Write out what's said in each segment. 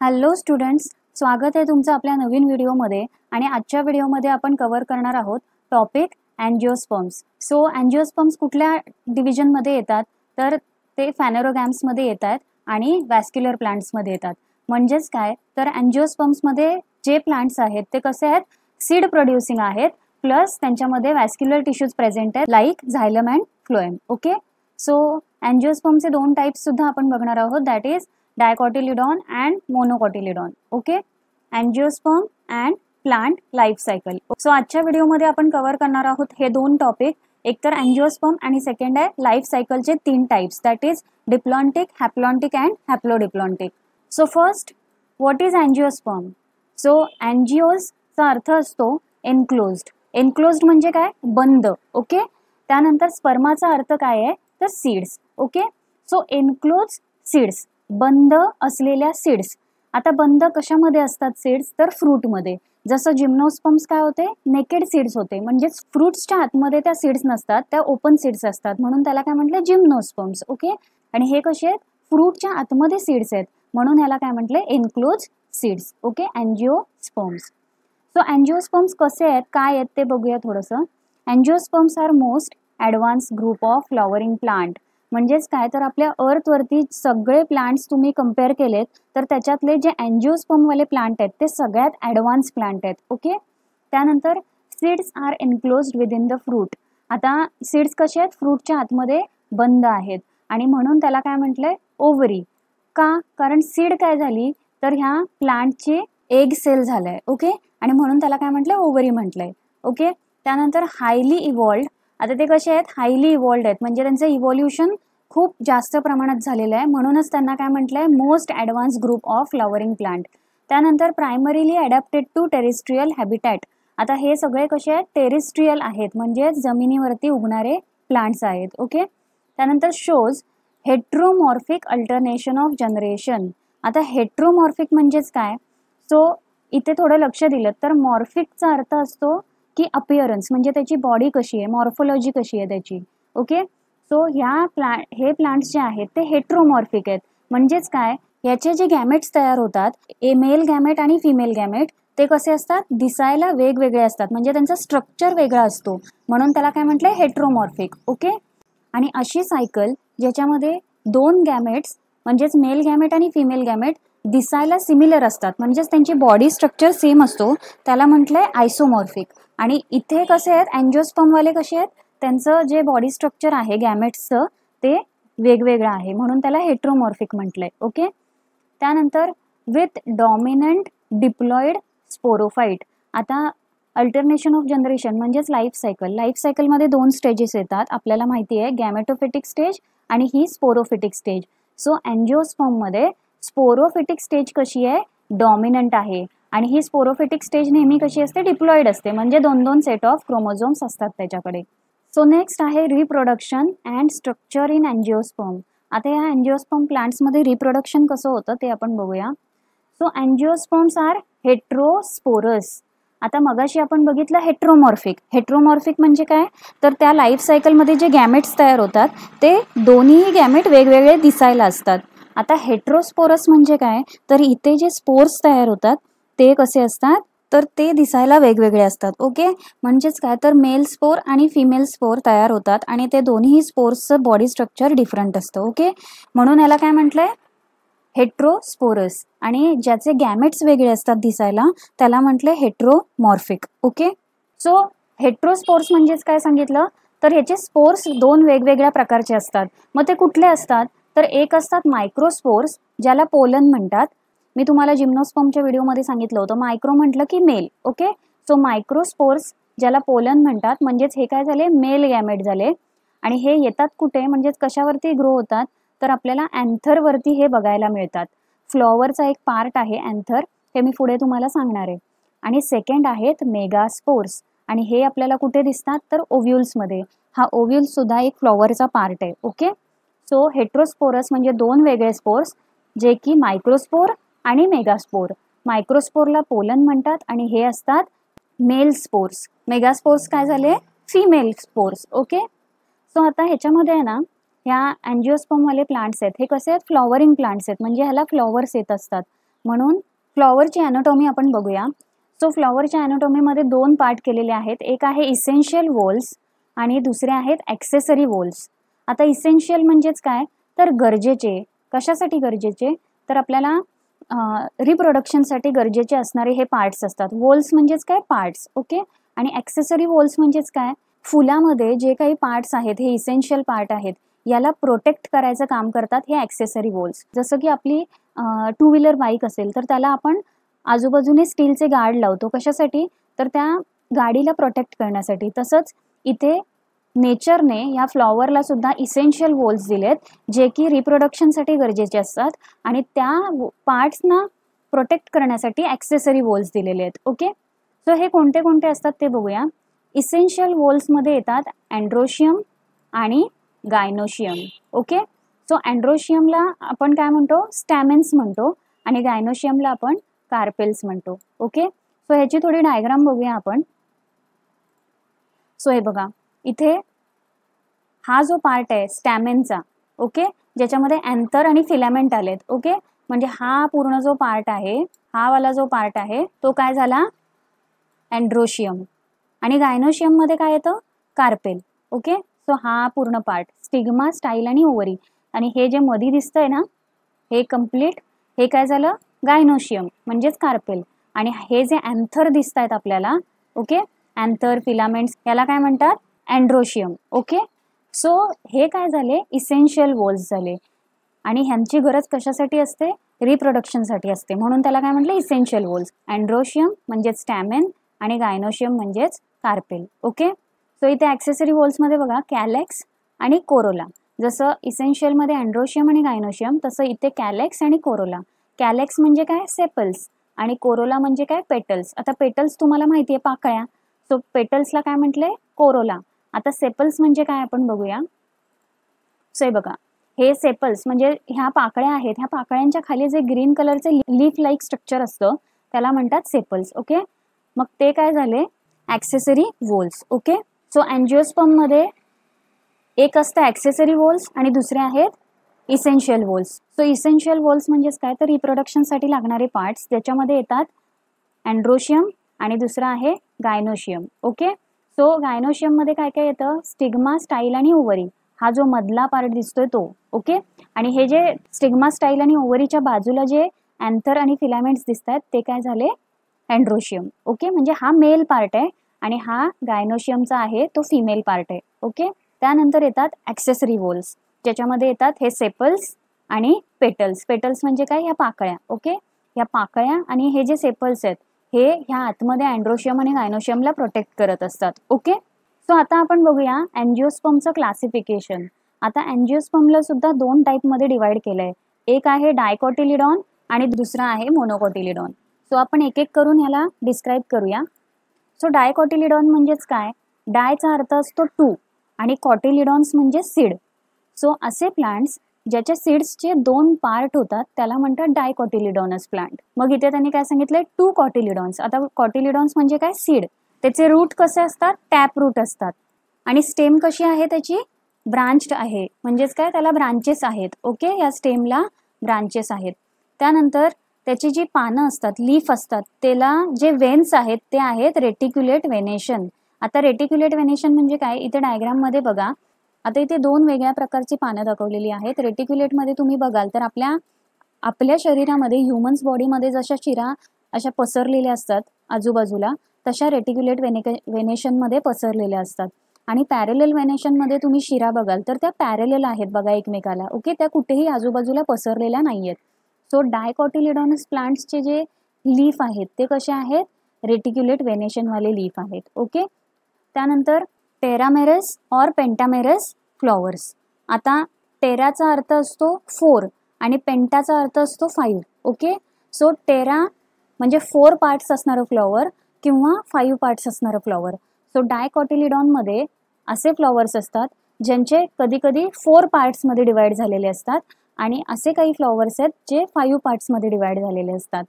Hello students, स्वागत आहे तुमचं आपल्या नवीन व्हिडिओमध्ये. आणि आजच्या व्हिडिओमध्ये आपण कव्हर करणार आहोत टॉपिक अँजिओस्पर्म्स. सो अँजिओस्पर्म्स कुठल्या डिव्हिजनमध्ये येतात तर ते फॅनेरोगॅम्समध्ये येतात आणि वॅस्क्युलर प्लांट्समध्ये येतात. म्हणजेच काय तर अँजिओस्पर्म्समध्ये जे प्लांट्स आहेत ते कसे आहेत, सीड प्रोड्युसिंग आहेत, प्लस त्यांच्यामध्ये वॅस्क्युलर टिश्यूज प्रेझेंट आहेत like xylem and phloem. Okay, so अँजिओस्पर्मचे दोन टाइप्स सुद्धा आपण बघणार आहोत, that is dicotyledon and monocotyledon. Okay, angiosperm and plant life cycle. So आजच्या व्हिडिओमध्ये आपण कव्हर करणार आहोत हे दोन टॉपिक, एक तर अँजिओस्पर्म आणि सेकंड आहे लाईफ सायकलचे तीन types, that is diplontic, haplontic and haplodiplontic. So first, what is angiosperm? So अँजिओसचा अर्थ असतो एनक्लोज्ड. एनक्लोज्ड म्हणजे काय, बंद. ओके, त्यानंतर स्पर्माचा अर्थ काय आहे तर seeds. Okay, so enclose seeds, बंद असलेल्या सीड्स. आता बंद कशामध्ये असतात सीड्स तर फ्रूटमध्ये. जसं जिम्नोस्पर्म्स काय होते, नेकेड सीड्स होते, म्हणजे फ्रूट्सच्या आतमध्ये त्या सीड्स नसतात, त्या ओपन सीड्स असतात, म्हणून त्याला काय म्हटलं जिम्नोस्पर्म्स. ओके, आणि हे कसे आहेत, फ्रूटच्या आतमध्ये सीड्स आहेत, म्हणून ह्याला काय म्हटले enclose seeds. Okay, angiosperms. So angiosperms कसे आहेत, काय आहेत ते बघूया थोडंसं. Angiosperms are most advance group of flowering plant. म्हणजेच काय तर आपल्या अर्थवरती सगळे प्लांट्स तुम्ही कम्पेअर केलेत तर त्याच्यातले जे अँजिओस्पर्मवाले प्लांट आहेत ते सगळ्यात ॲडव्हान्स प्लांट आहेत. ओके, त्यानंतर seeds are enclosed within the fruit. आता सीड्स कसे आहेत, फ्रूटच्या आतमध्ये बंद आहेत, आणि म्हणून त्याला काय म्हटलंय ओव्हरी. का, कारण सीड काय झाली तर ह्या प्लांटची एग सेल झालंय. ओके, आणि म्हणून त्याला काय म्हटलंय ओव्हरी म्हटलंय. ओके, त्यानंतर हायली इव्हॉल्ड. आता ते कसे आहेत, हायली इव्हॉल्ड आहेत, म्हणजे त्यांचं इव्हॉल्युशन खूप जास्त प्रमाणात झालेलं आहे, म्हणूनच त्यांना काय म्हटलंय most advance group of flowering plant. त्यानंतर primarily adapted to terrestrial habitat. आता हे सगळे कसे आहेत, टेरेस्ट्रियल आहेत, म्हणजे जमिनीवरती उगणारे प्लांट्स आहेत. ओके, त्यानंतर shows heteromorphic alternation of generation. आता हेट्रोमॉर्फिक म्हणजेच काय, सो इथे थोडं लक्ष दिलं तर मॉर्फिकचा अर्थ असतो की अपिअरन्स, म्हणजे त्याची बॉडी कशी आहे, मॉर्फोलॉजी कशी आहे त्याची. ओके, सो हे प्लांट्स जे आहेत ते हेट्रोमॉर्फिक आहेत. म्हणजेच काय, याचे जे गॅमेट्स तयार होतात, मेल गॅमेट आणि फिमेल गॅमेट, ते कसे असतात, दिसायला वेगवेगळे असतात, म्हणजे त्यांचा स्ट्रक्चर वेगळा असतो, म्हणून त्याला काय म्हटलंय हेट्रोमॉर्फिक. ओके, आणि अशी सायकल ज्याच्यामध्ये दोन गॅमेट्स म्हणजेच मेल गॅमेट आणि फिमेल गॅमेट दिसायला सिमिलर असतात, म्हणजेच त्यांची बॉडी स्ट्रक्चर सेम असतो, त्याला म्हटलंय आयसोमॉर्फिक. आणि इथे कसे आहेत अँजिओस्पर्मवाले कसे आहेत, त्यांचं जे बॉडी स्ट्रक्चर आहे गॅमेट्सचं ते वेगवेगळं आहे, म्हणून त्याला हेट्रोमॉर्फिक म्हटलंय. ओके, त्यानंतर विथ डॉमिनंट डिप्लॉइड स्पोरोफाईट. आता अल्टरनेशन ऑफ जनरेशन म्हणजेच लाईफ सायकल. लाईफ सायकलमध्ये दोन स्टेजेस येतात, आपल्याला माहिती आहे, गॅमेटोफिटिक स्टेज आणि ही स्पोरोफिटिक स्टेज. सो अँजिओस्पर्ममध्ये स्पोरोफिटिक स्टेज कशी आहे, डॉमिनंट आहे, आणि ही स्पोरोफिटिक स्टेज नेहमी कशी असते, डिप्लॉइड असते, म्हणजे दोन दोन सेट ऑफ क्रोमोझोम्स असतात त्याच्याकडे. सो नेक्स्ट आहे reproduction and structure in angiosperm. आता या अँजिओस्पर्म प्लांट्समध्ये रिप्रोडक्शन कसं होतं ते आपण बघूया. So angiosperms are heterosporous. आता मगाशी आपण बघितलं हेट्रोमॉर्फिक. हेट्रोमॉर्फिक म्हणजे काय तर त्या लाईफ सायकलमध्ये जे गॅमेट्स तयार होतात ते दोन्ही गॅमेट वेगवेगळे दिसायला असतात. आता हेट्रोस्पोरस म्हणजे काय तर इथे जे स्पोर्स तयार होतात ते कसे असतात तर ते दिसायला वेगवेगळे असतात. ओके, म्हणजेच काय तर मेल स्पोर आणि फिमेल स्पोर तयार होतात, आणि ते दोन्ही स्पोर्सचं बॉडी स्ट्रक्चर डिफरंट असतं. ओके, म्हणून याला काय म्हटलंय हेट्रोस्पोरस. आणि ज्याचे गॅमेट्स वेगळे असतात दिसायला त्याला म्हटलंय हेट्रोमॉर्फिक. ओके, सो हेट्रोस्पोर्स म्हणजेच काय सांगितलं तर याचे स्पोर्स दोन वेगवेगळ्या प्रकारचे असतात. मग ते कुठले असतात तर एक असतात मायक्रोस्पोर्स, ज्याला पोलन म्हणतात. मी तुम्हाला जिम्नोस्पर्मच्या व्हिडिओमध्ये सांगितलं होतं, मायक्रो म्हटलं की मेल. ओके, सो मायक्रोस्पोर्स ज्याला पोलन म्हणतात, म्हणजेच हे काय झाले मेल गॅमेट झाले, आणि हे येतात कुठे म्हणजेच कशावरती ग्रो होतात तर आपल्याला अँथरवरती हे बघायला मिळतात. फ्लॉवरचा एक पार्ट आहे अँथर, हे मी पुढे तुम्हाला सांगणार आहे. आणि सेकंड आहेत मेगास्पोर्स, आणि हे आपल्याला कुठे दिसतात तर ओव्ह्यूल्समध्ये. हा ओव्ह्यूल्स सुद्धा एक फ्लॉवरचा पार्ट आहे. ओके, सो हेट्रोस्पोरस म्हणजे दोन वेगळे स्पोर्स, जे की मायक्रोस्पोर आणि मेगास्पोर. मायक्रोस्पोरला पोलन म्हणतात आणि हे असतात मेल स्पोर्स. मेगास्पोर्स काय झाले फिमेल स्पोर्स. ओके, सो आता ह्याच्यामध्ये आहे ना, ह्या अँजिओस्पर्मवाले प्लांट्स आहेत हे कसे आहेत फ्लॉवरिंग प्लांट्स आहेत, म्हणजे ह्याला फ्लॉवर्स येत असतात, म्हणून फ्लॉवरची ॲनाटॉमी आपण बघूया. सो फ्लॉवरच्या ॲनाटॉमीमध्ये 2 पार्ट केलेले आहेत. एक आहे इसेन्शियल वॉल्स आणि दुसरे आहेत ॲक्सेसरी वॉल्स. आता इसेन्शियल म्हणजेच काय, तर गरजेचे. कशासाठी गरजेचे, तर आपल्याला रिप्रोडक्शनसाठी गरजेचे असणारे हे पार्ट्स असतात. वॉल्स म्हणजेच काय, पार्ट्स. ओके. आणि ॲक्सेसरी वॉल्स म्हणजेच काय, फुलामध्ये जे काही पार्ट्स आहेत हे इसेन्शियल पार्ट आहेत, याला प्रोटेक्ट करायचं काम करतात हे ॲक्सेसरी वॉल्स. जसं की आपली 2 व्हीलर बाईक असेल तर त्याला आपण आजूबाजूने स्टीलचे गार्ड लावतो. कशासाठी, तर त्या गाडीला प्रोटेक्ट करण्यासाठी. तसंच इथे नेचरने या फ्लॉवरला सुद्धा इसेन्शियल वॉल्स दिलेत, जे की रिप्रोडक्शनसाठी गरजेचे असतात आणि त्या पार्ट्सना प्रोटेक्ट करण्यासाठी ॲक्सेसरी वॉल्स दिलेले आहेत. ओके. सो हे कोणते कोणते असतात ते बघूया. इसेन्शियल वॉल्समध्ये येतात अँड्रोशियम आणि गायनोशियम. ओके. सो अँड्रोशियमला आपण काय म्हणतो, स्टॅमेन्स म्हणतो आणि गायनोशियमला आपण कार्पेल्स म्हणतो. ओके. सो ह्याची थोडी डायग्राम बघूया आपण. सो हे बघा, इथे हा जो पार्ट आहे स्टॅमेनचा, ओके, ज्याच्यामध्ये अँथर आणि फिलामेंट आलेत. ओके. म्हणजे हा पूर्ण जो पार्ट आहे, हा वाला जो पार्ट आहे तो काय झाला, अँड्रोशियम. आणि गायनोशियममध्ये काय येतं, कार्पेल. ओके. सो हा पूर्ण पार्ट स्टिग्मा, स्टाईल आणि ओव्हरी. आणि हे जे मध्ये दिसतंय ना, हे कम्प्लीट, हे काय झालं, गायनोशियम म्हणजेच कार्पेल. आणि हे जे अँथर दिसत आहेत आपल्याला, ओके, अँथर, फिलामेंट्स, याला काय म्हणतात, अँड्रोशियम. ओके. सो हे काय झाले, इसेन्शियल वॉल्स झाले. आणि ह्यांची गरज कशासाठी असते, रिप्रोडक्शनसाठी असते, म्हणून त्याला काय म्हटलं, इसेन्शियल वॉल्स. अँड्रोशियम म्हणजेच स्टॅमेन आणि गायनोशियम म्हणजेच कार्पेल. ओके. सो इथे ॲक्सेसरी वॉल्समध्ये बघा, कॅलेक्स आणि कोरोला. जसं इसेन्शियलमध्ये अँड्रोशियम आणि गायनोशियम, तसं इथे कॅलेक्स आणि कोरोला. कॅलेक्स म्हणजे काय, सेपल्स, आणि कोरोला म्हणजे काय, पेटल्स. आता पेटल्स तुम्हाला माहिती आहे, पाकळ्या. सो पेटल्सला काय म्हटलंय, कोरोला. आता सेपल्स म्हणजे काय आपण बघूया. सो हे बघा, हे सेपल्स म्हणजे ह्या पाकळ्या आहेत. ह्या पाकळ्यांच्या खाली जे ग्रीन कलरचे लीफ लाईक स्ट्रक्चर असतं त्याला म्हणतात सेपल्स. ओके. मग ते काय झाले, ॲक्सेसरी वॉल्स. ओके. सो अँजिओस्पर्ममध्ये एक असतं ॲक्सेसरी वॉल्स आणि दुसरे आहेत essential walls. So essential walls म्हणजेच काय, तर रिप्रोडक्शनसाठी लागणारे पार्ट्स, ज्याच्यामध्ये येतात अँड्रोशियम आणि दुसरा आहे गायनोशियम. ओके. सो गायनोशियममध्ये काय काय येतं, स्टिग्मा, स्टाईल आणि ओव्हरी. हा जो मधला पार्ट दिसतोय तो. ओके. आणि हे जे स्टिग्मा, स्टाईल आणि ओव्हरीच्या बाजूला जे अँथर आणि फिलामेंट्स दिसत आहेत ते काय झाले, अँड्रोशियम. ओके. म्हणजे हा मेल पार्ट आहे आणि हा गायनोशियमचा आहे तो फिमेल पार्ट आहे. ओके. त्यानंतर येतात ॲक्सेसरी वॉल्स, ज्याच्यामध्ये येतात हे सेपल्स आणि पेटल्स. पेटल्स म्हणजे काय, ह्या पाकळ्या. ओके. ह्या पाकळ्या आणि हे जे सेपल्स आहेत हे ह्या आतमध्ये अँड्रोशियम आणि गायनोशियमला प्रोटेक्ट करत असतात. ओके. सो आता आपण बघूया अँजिओस्पर्मचं क्लासिफिकेशन. आता अँजिओस्पर्मला सुद्धा 2 टाईपमध्ये डिवाइड केलंय. एक आहे डायकॉटिलिडॉन आणि दुसरा आहे मोनोकॉटिलिडॉन. सो आपण एक एक करून ह्याला डिस्क्राईब करूया. सो डायकॉटिलिडॉन म्हणजेच काय, डायचा अर्थ असतो 2 आणि कॉटिलिडॉन्स म्हणजे सीड. सो असे प्लांट्स ज्याच्या सीड्सचे 2 पार्ट होतात त्याला म्हणतात डायकॉटिलिडॉनस प्लांट. मग इथे त्यांनी काय सांगितलंय, 2 कॉटिलिडॉन्स. आता कॉटिलिडॉन्स म्हणजे काय, सीड. त्याचे रूट कसे असतात, टॅप रूट असतात. आणि स्टेम कशी आहे त्याची, ब्रांच्ड आहे. म्हणजेच काय, त्याला ब्रांचेस आहेत. ओके. या स्टेमला ब्रांचेस आहेत. त्यानंतर त्याची जी पानं असतात, लीफ असतात, त्याला जे वेन्स आहेत ते आहेत रेटिक्युलेट वेनेशन. आता रेटिक्युलेट वेनेशन म्हणजे काय, इथे डायग्राममध्ये बघा. आता इथे 2 वेगळ्या प्रकारची पानं दाखवलेली आहेत. रेटिक्युलेटमध्ये तुम्ही बघाल तर आपल्या शरीरामध्ये, ह्युमन्स बॉडीमध्ये जशा शिरा अशा पसरलेल्या असतात आजूबाजूला, तशा रेटिक्युलेट वेनेशनमध्ये पसरलेल्या असतात. आणि पॅरेलल वेनेशनमध्ये तुम्ही शिरा बघाल तर त्या पॅरेलल आहेत बघा एकमेकाला. ओके. त्या कुठेही आजूबाजूला पसरलेल्या नाही आहेत. सो डायकॉटिलिडॉनस प्लांट्सचे जे लीफ आहेत ते कसे आहेत, रेटिक्युलेट वेनेशनवाले लीफ आहेत. ओके. त्यानंतर टेरामेरस और पेंटामेरस फ्लॉवर्स. आता टेराचा अर्थ असतो 4 आणि पेंटाचा अर्थ असतो 5. ओके. सो टेरा म्हणजे 4 पार्ट्स असणारं फ्लॉवर किंवा 5 पार्ट्स असणारं फ्लॉवर. सो डायकॉटिलिडॉनमध्ये असे फ्लॉवर्स असतात ज्यांचे कधी कधी 4 पार्ट्समध्ये डिवाइड झालेले असतात आणि असे काही फ्लॉवर्स आहेत जे 5 पार्ट्समध्ये डिवाइड झालेले असतात.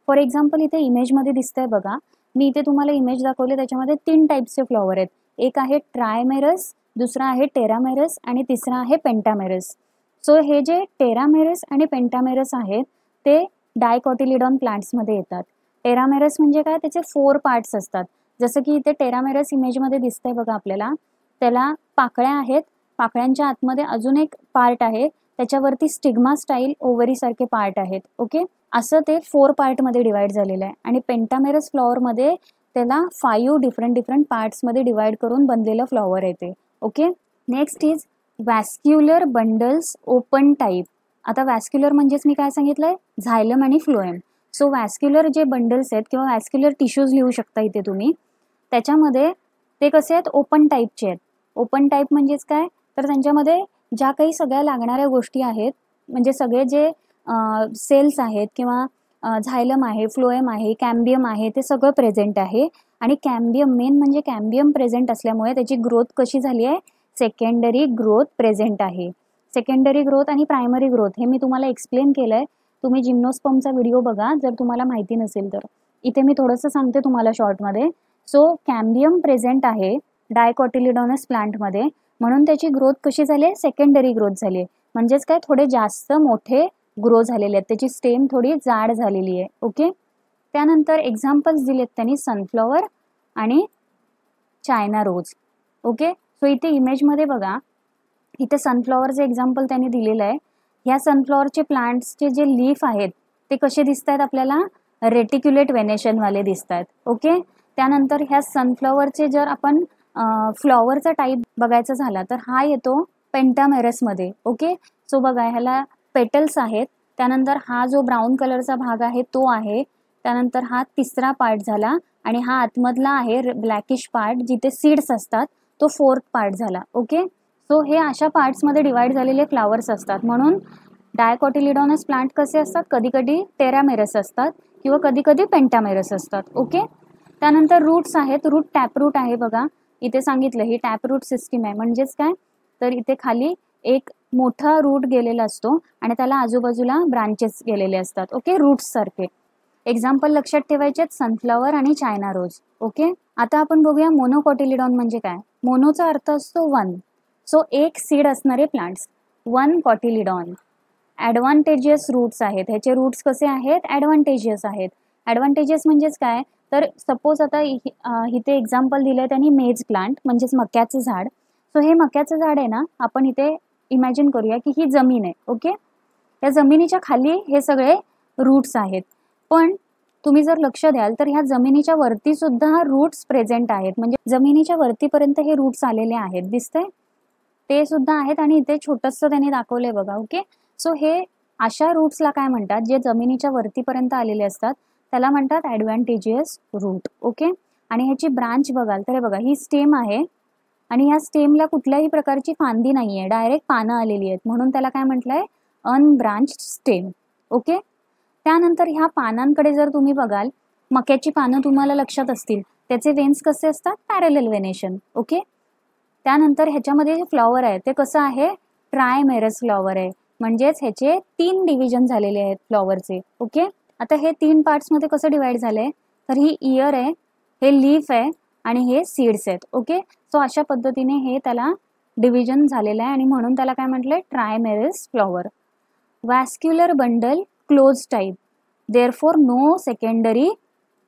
फॉर एक्झाम्पल इथे इमेजमध्ये दिसतंय बघा, मी इथे तुम्हाला इमेज दाखवले, त्याच्यामध्ये 3 टाईप्सचे फ्लॉवर आहेत. एक आहे ट्रायमेरस, दुसरा आहे टेरामेरस आणि तिसरा आहे पेंटामेरस. सो हे जे टेरामेरस आणि पेंटामेरस आहेत ते डायकॉटिलिडॉन प्लांट्समध्ये येतात. टेरामेरस म्हणजे काय, त्याचे 4 पार्ट्स असतात. जसं की इथे टेरामेरस इमेजमध्ये दिसतंय बघा आपल्याला, त्याला पाकळ्या आहेत, पाकळ्यांच्या आतमध्ये अजून एक पार्ट आहे, त्याच्यावरती स्टिग्मा स्टाईल ओव्हरी सारखे पार्ट आहेत. ओके, असं ते 4 पार्टमध्ये डिवाइड झालेलं आहे. आणि पेंटामेरस फ्लॉवरमध्ये त्याला 5 डिफरंट पार्ट्समध्ये डिवाइड करून बनलेलं फ्लॉवर येते. Okay, next is vascular bundles open type. आता व्हॅस्क्युलर म्हणजेच मी काय सांगितलंय, झायलम आणि फ्लोएम. सो व्हॅस्क्युलर जे बंडल्स आहेत किंवा व्हॅस्क्युलर टिश्यूज लिहू शकता इथे तुम्ही, त्याच्यामध्ये ते कसे आहेत, ओपन टाईपचे आहेत. ओपन टाईप म्हणजेच काय, तर त्यांच्यामध्ये ज्या काही सगळ्या लागणाऱ्या गोष्टी आहेत, म्हणजे सगळे जे सेल्स आहेत किंवा झायलम आहे, फ्लोएम आहे, कॅम्बियम आहे, ते सगळं प्रेझेंट आहे. आणि कॅम्बियम, मेन म्हणजे कॅम्बियम प्रेझेंट असल्यामुळे त्याची ग्रोथ कशी झाली आहे, सेकंडरी ग्रोथ प्रेझेंट आहे. सेकंडरी ग्रोथ आणि प्रायमरी ग्रोथ हे मी तुम्हाला एक्सप्लेन केलं आहे. तुम्ही जिम्नोस्पर्मचा व्हिडिओ बघा जर तुम्हाला माहिती नसेल तर. इथे मी थोडंसं सांगते तुम्हाला शॉर्टमध्ये. सो कॅम्बियम प्रेझेंट आहे डायकॉटिलिडॉनस प्लांटमध्ये, म्हणून त्याची ग्रोथ कशी झाली आहे, सेकंडरी ग्रोथ झाली आहे. म्हणजेच काय, थोडे जास्त मोठे ग्रो झालेले आहेत, त्याची स्टेम थोडी जाड झालेली आहे. ओके, त्यानंतर एक्झाम्पल्स दिलेत त्यांनी सनफ्लॉवर आणि चायना रोज. ओके, सो इथे इमेजमध्ये बघा, इथे सनफ्लॉवरचं एक्झाम्पल त्यांनी दिलेलं आहे. ह्या सनफ्लॉवरचे प्लांट्सचे जे लीफ आहेत ते कसे दिसत आहेत आपल्याला, रेटिक्युलेट वेनेशनवाले दिसत आहेत. ओके, त्यानंतर ह्या सनफ्लॉवरचे जर आपण फ्लॉवरचा टाईप बघायचा झाला तर हा येतो पेंटामेरसमध्ये. ओके, सो बघा ह्याला पेटल्स आहेत, त्यानंतर हा जो ब्राऊन कलरचा भाग आहे तो आहे, त्यानंतर हा तिसरा पार्ट झाला, आणि हा आतमधला आहे ब्लॅकिश पार्ट जिथे सीड्स असतात तो 4th पार्ट झाला. ओके, सो हे अशा पार्ट्समध्ये डिवाइड झालेले फ्लावर्स असतात. म्हणून डायकॉटिलिडॉनस प्लांट कसे असतात, कधी कधी टेरामेरस असतात किंवा कधी कधी पेंटामेरस असतात. ओके, त्यानंतर रूट्स आहेत. रूट टॅपरूट आहे बघा, इथे सांगितलं ही टॅपरूट सिस्टीम आहे. म्हणजेच काय, तर इथे खाली एक मोठा रूट गेलेला असतो आणि त्याला आजूबाजूला ब्रांचेस गेलेले असतात. ओके, रूट्स सारखे. एक्झाम्पल लक्षात ठेवायचे, सनफ्लॉवर आणि चायना रोज. ओके, आता आपण बघूया मोनोकॉटिलिडॉन म्हणजे काय. मोनोचा अर्थ असतो 1, सो एक सीड असणारे प्लांट्स, 1 कॉटिलिडॉन. ॲडव्हान्टेजियस रूट्स आहेत, ह्याचे रूट्स कसे आहेत, ॲडव्हान्टेजियस आहेत. ॲडव्हान्टेजियस म्हणजेच काय, तर सपोज आता इथे एक्झाम्पल दिलं आहे त्यांनी मेज प्लांट, म्हणजेच मक्याचं झाड. सो हे मक्याचं झाड आहे ना, आपण इथे इमॅजिन करूया की ही जमीन आहे. ओके, या जमिनीच्या खाली हे सगळे रूट्स आहेत. पण तुम्ही जर लक्ष द्याल तर ह्या जमिनीच्या वरती सुद्धा रूट्स प्रेझेंट आहेत, म्हणजे जमिनीच्या वरतीपर्यंत हे रूट्स आलेले आहेत, दिसतंय ते सुद्धा आहेत. आणि इथे छोटंसं त्यांनी दाखवलंय बघा. ओके, सो हे अशा रूट्सला काय म्हणतात, जे जमिनीच्या वरतीपर्यंत आलेले असतात त्याला म्हणतात ॲडव्हान्टेजियस रूट. ओके, आणि ह्याची ब्रांच बघाल तर हे बघा, ही स्टेम आहे आणि ह्या स्टेमला कुठल्याही प्रकारची फांदी नाही आहे, डायरेक्ट पानं आलेली आहेत, म्हणून त्याला काय म्हटलंय, अनब्रांच्ड स्टेम. ओके, त्यानंतर ह्या पानांकडे जर तुम्ही बघाल, मक्याची पानं तुम्हाला लक्षात असतील, त्याचे वेन्स कसे असतात, पॅरलल वेनेशन. ओके, त्यानंतर ह्याच्यामध्ये जे फ्लॉवर आहे ते कसं आहे, ट्रायमेरस फ्लॉवर आहे, म्हणजेच ह्याचे 3 डिव्हिजन झालेले आहेत फ्लॉवरचे. ओके, आता हे 3 पार्ट्समध्ये कसं डिवाइड झालंय, तर ही इयर आहे, हे लीफ आहे आणि हे सीड्स आहेत. ओके, सो अशा पद्धतीने हे त्याला डिव्हिजन झालेलं आहे आणि म्हणून त्याला काय म्हटलंय, trimerous flower. Vascular bundle closed type, therefore no secondary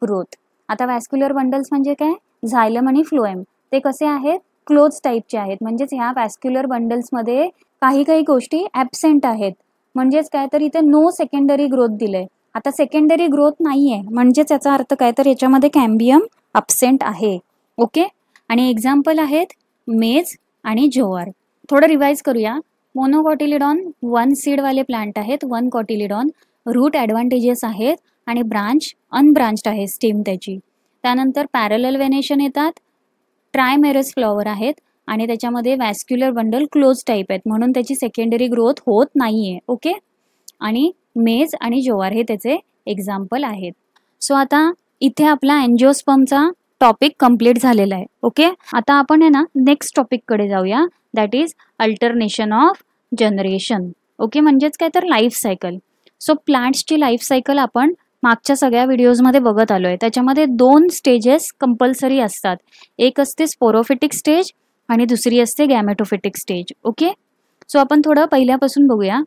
growth. आता व्हॅस्क्युलर बंडल्स म्हणजे काय, झायलम आणि फ्लोएम, ते कसे आहेत, क्लोज टाईपचे आहेत. म्हणजेच ह्या व्हॅस्क्युलर बंडल्समध्ये काही गोष्टी ॲबसेंट आहेत. म्हणजेच काय, तर इथे नो सेकंडरी ग्रोथ दिलंय. आता सेकंडरी ग्रोथ नाही आहे, म्हणजेच याचा अर्थ काय, तर याच्यामध्ये कॅम्बियम ॲबसेंट आहे. ओके, आणि एक्झाम्पल आहेत मेज आणि जोआर. थोडं रिवाइज करूया. मोनोकॉटिलिडॉन 1 सीडवाले प्लांट आहेत, 1 कॉटिलिडॉन. रूट ॲडव्हान्टेजेस आहेत आणि ब्रांच अनब्रांच्ड आहे स्टेम त्याची. त्यानंतर पॅरलल वेनेशन येतात, ट्रायमेरस फ्लॉवर आहेत आणि त्याच्यामध्ये व्हॅस्क्युलर बंडल क्लोज टाईप आहेत, म्हणून त्याची सेकंडरी ग्रोथ होत नाहीये. ओके, आणि मेज आणि जोआर हे त्याचे एक्झाम्पल आहेत. सो आता इथे आपला अँजिओस्पर्मचा टॉपिक कंप्लीट झालेला आहे. ओके, आता आपण आहे ना नेक्स्ट टॉपिककडे जाऊया, that is alternation of generation. Okay, म्हणजेच काय, तर लाईफ सायकल. सो प्लांट्सची लाईफ सायकल आपण मागच्या सगळ्या व्हिडिओजमध्ये बघत आलो आहे. त्याच्यामध्ये 2 स्टेजेस कंपल्सरी असतात, एक असते स्पोरोफिटिक स्टेज आणि दुसरी असते गॅमेटोफिटिक स्टेज. ओके, सो आपण थोडं पहिल्यापासून बघूया.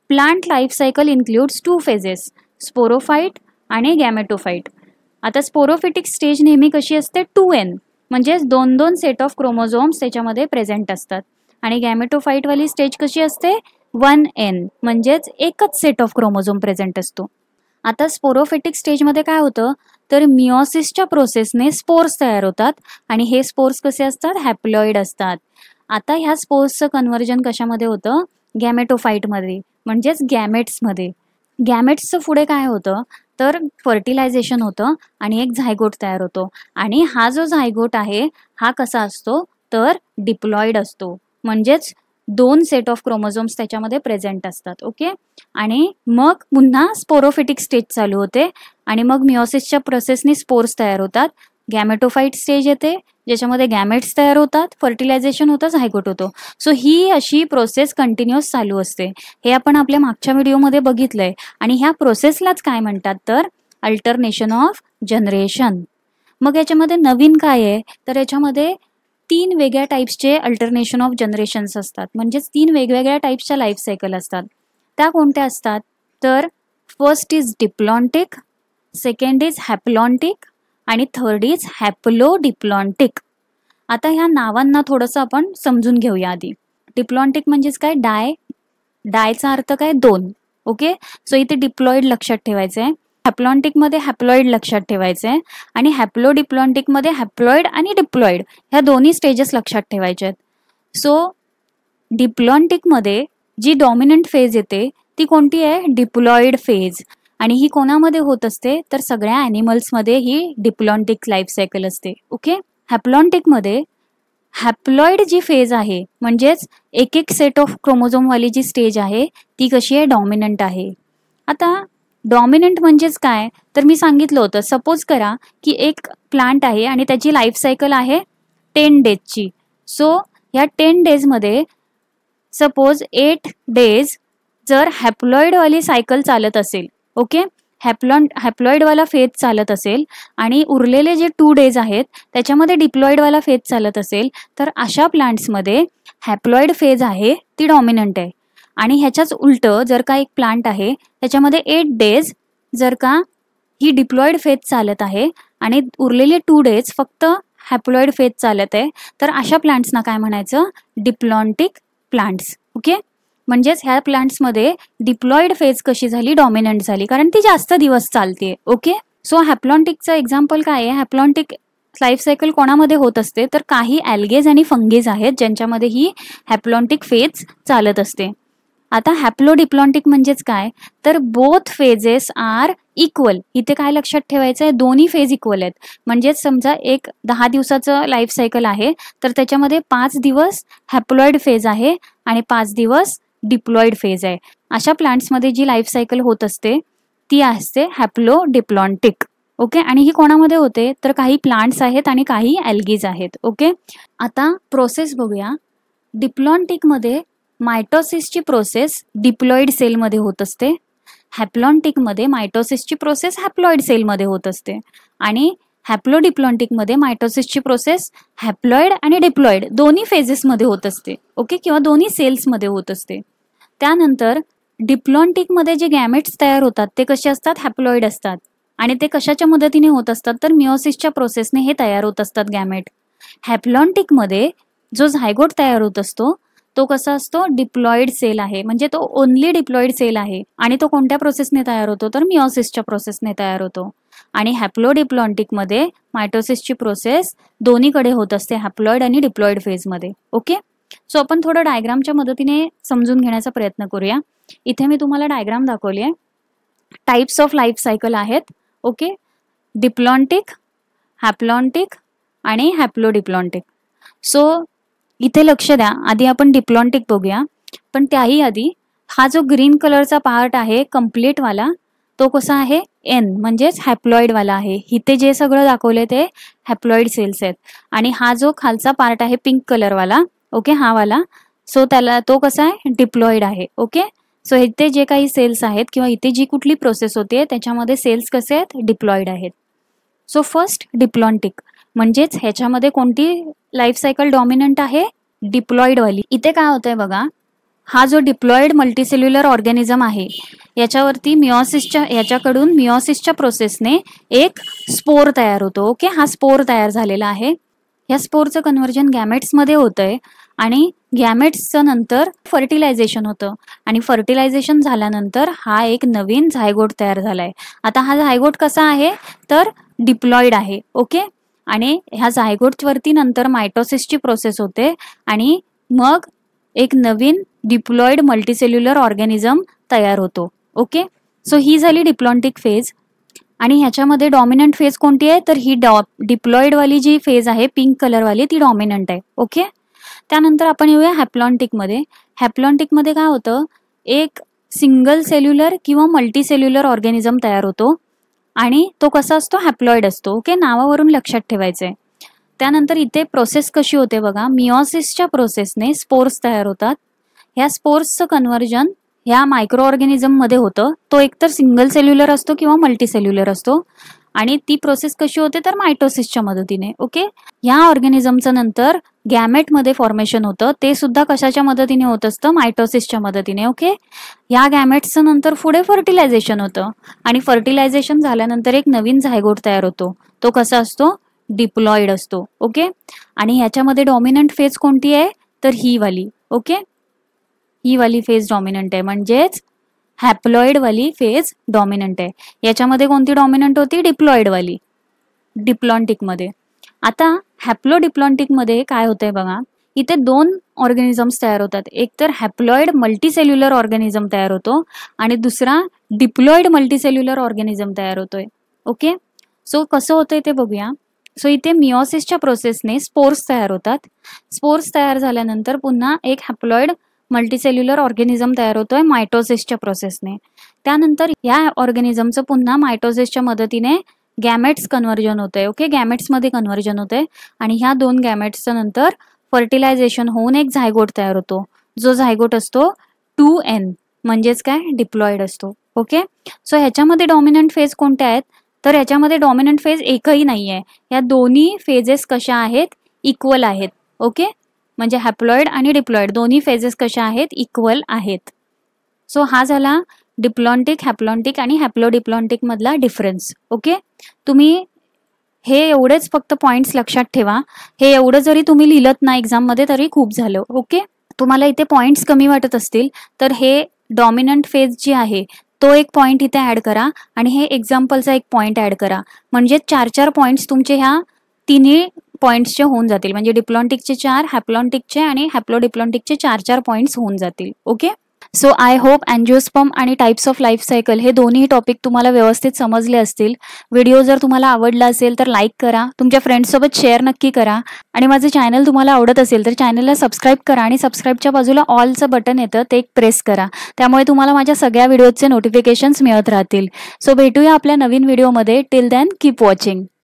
Plant life cycle includes 2 phases, sporophyte आणि गॅमेटोफाइट. आता स्पोरोफिटिक स्टेज नेहमी कशी असते 2n, म्हणजेच 2 सेट ऑफ क्रोमोझोम्स त्याच्यामध्ये प्रेझेंट असतात. आणि गॅमेटोफाइटवाली स्टेज कशी असते 1n, म्हणजेच एकच सेट ऑफ क्रोमोझोम प्रेझेंट असतो. आता स्पोरोफिटिक स्टेजमध्ये काय होतं तर मिओसिसच्या प्रोसेसने स्पोर्स तयार होतात आणि हे स्पोर्स कसे असतात हॅप्लॉइड असतात. आता ह्या स्पोर्सचं कन्व्हर्जन कशामध्ये होतं गॅमेटोफाइटमध्ये, म्हणजेच गॅमेट्समध्ये. गॅमेट्सचं पुढे काय होतं तर फर्टिलायझेशन होतं आणि एक झायगोट तयार होतो. आणि हा जो झायगोट आहे हा कसा असतो तर डिप्लॉइड असतो, म्हणजेच 2 सेट ऑफ क्रोमोझोम्स त्याच्यामध्ये प्रेझेंट असतात. ओके. आणि मग पुन्हा स्पोरोफिटिक स्टेज चालू होते आणि मग मिओसिसच्या प्रोसेसने स्पोर्स तयार होतात. गॅमेटोफाइट स्टेज येते ज्याच्यामध्ये गॅमेट्स तयार होतात, फर्टिलायझेशन होतं, झायगोट होतो. सो ही अशी प्रोसेस कंटिन्युअस चालू असते. हे आपण आपल्या मागच्या व्हिडिओमध्ये बघितलंय. आणि ह्या प्रोसेसलाच काय म्हणतात तर अल्टरनेशन ऑफ जनरेशन. मग याच्यामध्ये नवीन काय आहे तर याच्यामध्ये 3 वेगळ्या टाईप्सचे अल्टरनेशन ऑफ जनरेशन्स असतात, म्हणजेच 3 वेगवेगळ्या टाईप्सच्या लाईफ सायकल असतात. त्या कोणत्या असतात तर first is diplontic, second is haplontic आणि थर्ड इज हॅप्लोडिप्लॉन्टिक. आता ह्या नावांना थोडंसं आपण समजून घेऊया आधी. डिप्लॉन्टिक म्हणजेच काय डायचा अर्थ काय 2. ओके. सो इथे डिप्लॉइड लक्षात ठेवायचं आहे, हॅप्लॉन्टिकमध्ये हॅप्लॉइड लक्षात ठेवायचं आहे आणि हॅप्लोडिप्लॉन्टिकमध्ये हॅप्लॉइड आणि डिप्लॉइड ह्या दोन्ही स्टेजेस लक्षात ठेवायचे आहेत. सो डिप्लॉन्टिकमध्ये जी डॉमिनंट फेज येते ती कोणती आहे डिप्लॉइड फेज. आणि ही कोणामध्ये होत असते तर सगळ्या ॲनिमल्समध्ये ही डिप्लॉन्टिक लाईफ सायकल असते. ओके. हॅप्लॉन्टिकमध्ये हॅप्लॉइड जी फेज आहे म्हणजेच एक सेट ऑफ क्रोमोझोमवाली जी स्टेज आहे ती कशी आहे डॉमिनंट आहे. आता डॉमिनंट म्हणजेच काय तर मी सांगितलं होतं, सपोज करा की एक प्लांट आहे आणि त्याची लाईफ सायकल आहे 10 डेजची. सो ह्या 10 डेजमध्ये सपोज 8 डेज जर हॅप्लॉइडवाली सायकल चालत असेल, ओके, हॅप्लॉइडवाला फेज चालत असेल आणि उरलेले जे 2 डेज आहेत त्याच्यामध्ये डिप्लॉइडवाला फेज चालत असेल तर अशा प्लांट्समध्ये हॅप्लॉइड फेज आहे ती डॉमिनंट आहे. आणि ह्याच्याच उलटं जर का एक प्लांट आहे त्याच्यामध्ये 8 डेज जर का ही डिप्लॉइड फेज चालत आहे आणि उरलेले 2 डेज फक्त हॅप्लॉइड फेज चालत आहे तर अशा प्लांट्सना काय म्हणायचं डिप्लॉन्टिक प्लांट्स. ओके. म्हणजेच ह्या प्लांट्समध्ये डिप्लॉइड फेज कशी झाली डॉमिनंट झाली कारण ती जास्त दिवस चालते. ओके. सो हॅप्लॉन्टिकचं एक्झाम्पल काय आहे, हॅप्लॉन्टिक लाईफ सायकल कोणामध्ये होत असते तर काही ॲल्गेज आणि फंगीज आहेत ज्यांच्यामध्ये ही हॅप्लॉन्टिक फेज चालत असते. आता हॅप्लोडिप्लॉन्टिक म्हणजेच काय तर बोथ फेजेस आर इक्वल. इथे काय लक्षात ठेवायचं आहे दोन्ही फेज इक्वल आहेत. म्हणजेच समजा एक 10 दिवसाचं लाईफ सायकल आहे तर त्याच्यामध्ये 5 दिवस हॅप्लॉइड फेज आहे आणि 5 दिवस डिप्लॉइड फेज आहे. अशा प्लांट्समध्ये जी लाईफ सायकल होत असते ती असते हॅप्लोडिप्लॉन्टिक. ओके. आणि ही कोणामध्ये होते तर काही प्लांट्स आहेत आणि काही ॲल्गीज आहेत. ओके. आता प्रोसेस बघूया. डिप्लॉन्टिकमध्ये मायटोसिसची प्रोसेस डिप्लॉइड सेलमध्ये होत असते, हॅप्लॉन्टिकमध्ये मायटोसिसची प्रोसेस हॅप्लॉइड सेलमध्ये होत असते आणि हॅप्लोडिप्लॉन्टिकमध्ये मायटोसिसची प्रोसेस हॅप्लॉइड आणि डिप्लॉइड दोन्ही फेजेसमध्ये होत असते. ओके. किंवा दोन्ही सेल्समध्ये होत असते. त्यानंतर डिप्लॉन्टिकमध्ये जे गॅमेट्स तयार होतात ते कसे असतात हॅप्लॉइड असतात आणि ते कशाच्या मदतीने होत असतात तर मिओसिसच्या प्रोसेसने हे तयार होत असतात गॅमेट. हॅप्लॉन्टिकमध्ये जो झायगोट तयार होत असतो तो कसा असतो डिप्लॉइड सेल आहे, म्हणजे तो ओनली डिप्लॉइड सेल आहे आणि तो कोणत्या प्रोसेसने तयार होतो तर मिओसिसच्या प्रोसेसने तयार होतो. आणि हॅप्लोडिप्लॉन्टिकमध्ये मायटोसिसची प्रोसेस दोन्हीकडे होत असते हॅप्लॉइड आणि डिप्लॉइड फेजमध्ये. ओके. सो आपण थोडं डायग्रामच्या मदतीने समजून घेण्याचा प्रयत्न करूया. इथे मी तुम्हाला डायग्राम दाखवली आहे. टाइप्स ऑफ लाईफ सायकल आहेत. ओके. डिप्लॉन्टिक, हॅप्लॉन्टिक आणि हॅप्लोडिप्लॉन्टिक. सो इथे लक्ष द्या, आधी आपण डिप्लॉन्टिक बघूया. पण त्याही आधी हा जो ग्रीन कलरचा पार्ट आहे कम्प्लीटवाला तो कसा आहे एन म्हणजेच हॅप्लॉइडवाला आहे. इथे जे सगळं दाखवले ते हॅप्लॉइड सेल्स आहेत आणि हा जो खालचा पार्ट आहे पिंक कलरवाला, ओके, हा वाला, सो त्याला तो कसा आहे डिप्लॉइड आहे. ओके. सो इथे जे काही सेल्स आहेत किंवा इथे जी कुठली प्रोसेस होते त्याच्यामध्ये सेल्स कसे आहेत डिप्लॉइड आहेत. सो फर्स्ट डिप्लॉन्टिक म्हणजेच ह्याच्यामध्ये कोणती लाईफ सायकल डॉमिनंट आहे डिप्लॉइडवाली. इथे काय होतंय बघा, हा जो डिप्लॉइड मल्टीसेल्युलर ऑर्गॅनिझम आहे याच्यावरती याच्याकडून मिओसिसच्या प्रोसेसने एक स्पोर तयार होतो. ओके, हा स्पोर तयार झालेला आहे. या स्पोरचं कन्व्हर्जन गॅमेट्समध्ये होतंय आणि गॅमेट्सचं नंतर फर्टिलायझेशन होतं आणि फर्टिलायझेशन झाल्यानंतर हा एक नवीन झायगोट तयार झालाय. आता हा झायगोट कसा आहे तर डिप्लॉइड आहे. ओके, आणि ह्या झायगोटवरती नंतर मायटोसिसची प्रोसेस होते आणि मग एक नवीन डिप्लॉइड मल्टीसेल्युलर ऑर्गॅनिझम तयार होतो. ओके, सो ही झाली डिप्लॉन्टिक फेज. आणि ह्याच्यामध्ये डॉमिनंट फेज कोणती आहे तर ही डिप्लॉइड वाली जी फेज आहे पिंक कलरवाली ती डॉमिनंट आहे. ओके, त्यानंतर आपण येऊया हॅप्लॉन्टिकमध्ये. हॅप्लॉन्टिकमध्ये काय होतं, एक सिंगल सेल्युलर किंवा मल्टीसेल्युलर ऑर्गॅनिझम तयार होतो आणि तो कसा असतो, हॅप्लॉइड असतो. ओके, नावावरून लक्षात ठेवायचंय. त्यानंतर इथे प्रोसेस कशी होते बघा, मिओसिसच्या प्रोसेसने स्पोर्स तयार होतात. ह्या स्पोर्सचं कन्व्हर्जन ह्या मायक्रो ऑर्गॅनिझममध्ये होतं. तो एकतर सिंगल सेल्युलर असतो किंवा मल्टीसेल्युलर असतो आणि ती प्रोसेस कशी होते तर मायटोसिसच्या मदतीने. ओके, ह्या ऑर्गॅनिझमचं नंतर गॅमेटमध्ये फॉर्मेशन होतं, ते सुद्धा कशाच्या मदतीने होत असतं, मायटोसिसच्या मदतीने. ओके, या गॅमेट्सचं नंतर पुढे फर्टिलायझेशन होतं आणि फर्टिलायझेशन झाल्यानंतर एक नवीन झायगोट तयार होतो. तो कसा असतो, डिप्लॉइड असतो. ओके, आणि ह्याच्यामध्ये डॉमिनंट फेज कोणती आहे तर ही वाली. ओके, ही वाली फेज डॉमिनंट आहे, म्हणजेच हॅप्लॉइड वाली फेज डॉमिनंट आहे. याच्यामध्ये कोणती डॉमिनंट होती, डिप्लॉइड वाली, डिप्लॉन्टिकमध्ये. आता हॅप्लोडिप्लॉन्टिकमध्ये काय होतंय बघा, इथे दोन ऑर्गॅनिझम्स तयार होतात. एक तर हॅप्लॉइड मल्टीसेल्युलर ऑर्गॅनिझम तयार होतो आणि दुसरा डिप्लॉइड मल्टीसेल्युलर ऑर्गॅनिझम तयार होतोय. ओके, सो कसं होतंय ते बघूया. सो इथे मिओसिसच्या प्रोसेसने स्पोर्स तयार होतात. स्पोर्स तयार झाल्यानंतर पुन्हा एक हॅप्लॉइड मल्टीसेल्युलर ऑर्गॅनिझम तयार होतोय मायटोसिसच्या प्रोसेसने. त्यानंतर या ऑर्गॅनिझमचं पुन्हा मायटोसिसच्या मदतीने गॅमेट्स कन्व्हर्जन होतंय. ओके, गॅमेट्समध्ये कन्व्हर्जन होतंय आणि ह्या दोन गॅमेट्सचं नंतर फर्टिलायझेशन होऊन एक झायगोट तयार होतो. जो झायगोट असतो 2N म्हणजेच काय, डिप्लॉइड असतो. ओके, सो ह्याच्यामध्ये डॉमिनंट फेज कोणत्या आहेत तर ह्याच्यामध्ये डॉमिनंट फेज एकही नाही आहे. या दोन्ही फेजेस कशा आहेत, इक्वल आहेत. ओके, म्हणजे हॅप्लॉइड आणि डिप्लॉइड दोन्ही फेजेस कशा आहेत, इक्वल आहेत. सो हा झाला डिप्लॉन्टिक, हॅप्लॉन्टिक आणि हॅप्लोडिप्लॉन्टिक मधला डिफरन्स. ओके, तुम्ही हे एवढेच फक्त पॉइंट्स लक्षात ठेवा. हे एवढं जरी तुम्ही लिहिलत ना एक्झाममध्ये तरी खूप झालं. ओके, तुम्हाला इथे पॉइंट्स कमी वाटत असतील तर हे डॉमिनंट फेज जी आहे तो एक पॉइंट इथे ऍड करा आणि हे एक्झाम्पलचा एक पॉइंट ऍड करा, म्हणजे 4 पॉइंट्स तुमचे ह्या तिन्ही पॉइंट्सचे होऊन जातील. म्हणजे डिप्लॉन्टिकचे 4, हॅप्लॉन्टिकचे आणि हॅप्लोडिप्लॉन्टिकचे 4 पॉइंट्स होऊन जातील. Okay, so I hope angiosperm आणि टाइप्स ऑफ लाईफ सायकल हे दोन्ही टॉपिक तुम्हाला व्यवस्थित समजले असतील. व्हिडिओ जर तुम्हाला आवडला असेल तर लाईक करा, तुमच्या फ्रेंड्ससोबत शेअर नक्की करा आणि माझे चॅनल तुम्हाला आवडत असेल तर चॅनलला सबस्क्राईब करा आणि सबस्क्राईबच्या बाजूला ऑलचं बटन येतं ते एक प्रेस करा. त्यामुळे तुम्हाला माझ्या सगळ्या व्हिडिओचे नोटिफिकेशन्स मिळत राहतील. सो भेटूया आपल्या नवीन व्हिडिओमध्ये. Till then keep watching.